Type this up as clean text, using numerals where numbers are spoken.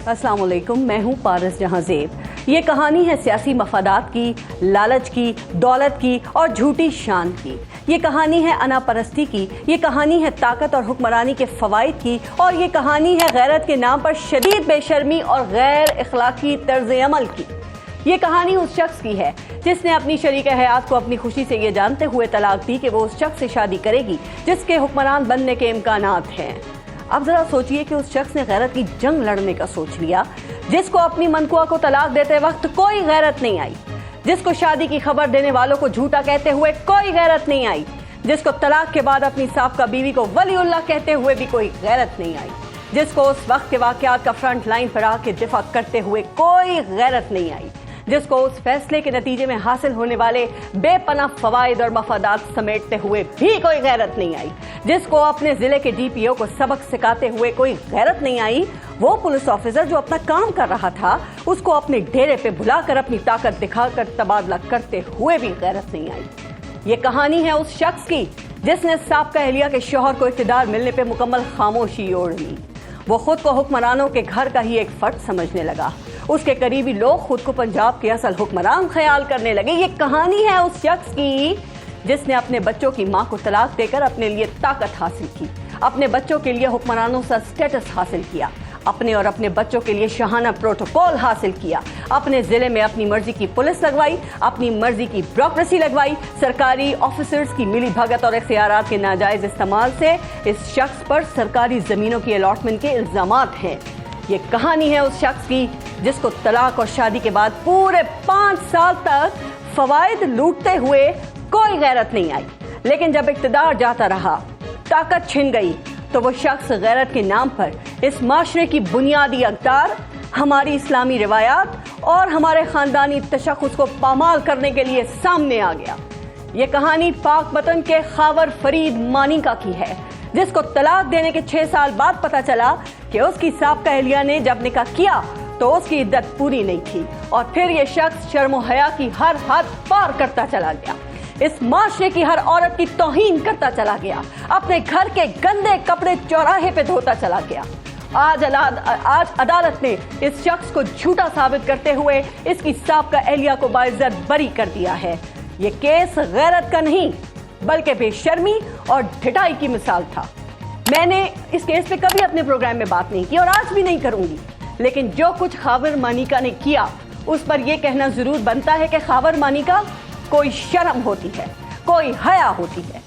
अस्सलाम वालेकुम, मैं हूँ पारस जहां ज़ेब। ये कहानी है सियासी मफादात की, लालच की, दौलत की और झूठी शान की। ये कहानी है अनापरस्ती की, ये कहानी है ताकत और हुक्मरानी के फ़वाइद की, और ये कहानी है गैरत के नाम पर शदीद बेशर्मी और गैर इखलाकी तर्ज अमल की। ये कहानी उस शख्स की है जिसने अपनी शरीक हयात को अपनी खुशी से ये जानते हुए तलाक दी कि वो उस शख्स से शादी करेगी जिसके हुक्मरान बनने के इम्कानात हैं। अब जरा सोचिए कि उस शख्स ने गैरत की जंग लड़ने का सोच लिया, जिसको अपनी मनकुआ को तलाक देते वक्त कोई गैरत नहीं आई, जिसको शादी की खबर देने वालों को झूठा कहते हुए कोई गैरत नहीं आई, जिसको तलाक के बाद अपनी साबका बीवी को वलीउल्लाह कहते हुए भी कोई गैरत नहीं आई, जिसको उस वक्त के वाकयात का फ्रंट लाइन पर आके दिफा करते हुए कोई गैरत नहीं आई, जिसको उस फैसले के नतीजे में हासिल होने वाले बेपनाह फवाइद और मफादात समेटते हुए भी कोई गैरत नहीं आई, जिसको अपने जिले के डीपीओ को सबक सिखाते हुए कोई गैरत नहीं आई, वो पुलिस ऑफिसर जो अपना काम कर रहा था उसको अपने डेरे पे बुलाकर अपनी ताकत दिखाकर तबादला करते हुए भी गैरत नहीं आई। ये कहानी है उस शख्स की जिसने साबका अहलिया के शौहर को इक़्तिदार मिलने पे मुकम्मल खामोशी ओढ़ ली। वो खुद को हुक्मरानों के घर का ही एक फर्द समझने लगा। उसके करीबी लोग खुद को पंजाब के असल हुक्मरान ख्याल करने लगे। ये कहानी है उस शख्स की जिसने अपने बच्चों की मां को तलाक देकर अपने लिए ताकत हासिल की, अपने बच्चों के लिए हुक्मरानों सा स्टेटस हासिल किया, अपने और अपने बच्चों के लिए शाहाना प्रोटोकॉल हासिल किया, अपने जिले में अपनी मर्जी की पुलिस लगवाई, अपनी मर्जी की ब्यूरोक्रेसी लगवाई। सरकारी ऑफिसर्स की मिली भगत और इख्तियारात के नाजायज इस्तेमाल से इस शख्स पर सरकारी जमीनों की अलॉटमेंट के इल्जामात हैं। ये कहानी है उस शख्स की जिसको तलाक और शादी के बाद पूरे 5 साल तक फवाइद लूटते हुए कोई गैरत नहीं आई, लेकिन जब इक़्तिदार जाता रहा, ताकत छिन गई, तो वो शख्स गैरत के नाम पर इस माशरे की बुनियादी अक़दार, हमारी इस्लामी रिवायात और हमारे ख़ानदानी तशख़्ख़ुस को पामाल करने के लिए सामने आ गया। ये कहानी पाक वतन के खावर फरीद मानिका की है, जिसको तलाक देने के 6 साल बाद पता चला कि उसकी साबका अहलिया ने जब निकाह किया तो उसकी इद्दत पूरी नहीं थी, और फिर ये शख्स शर्म हया की हर हद पार करता चला गया, इस माशरे की हर औरत की तौहीन करता चला गया, अपने घर के गंदे कपड़े चौराहे पे धोता चला गया। आज अदालत ने इस शख्स को झूठा साबित करते हुए इसकी साबका अहलिया को बाइज्जत बरी कर दिया है। ये केस गैरत का नहीं बल्कि बेशर्मी और ढिठाई की मिसाल था। मैंने इस केस पे कभी अपने प्रोग्राम में बात नहीं की और आज भी नहीं करूंगी, लेकिन जो कुछ खावर मानिका ने किया उस पर यह कहना जरूर बनता है कि खावर मानिका कोई शर्म होती है, कोई हया होती है।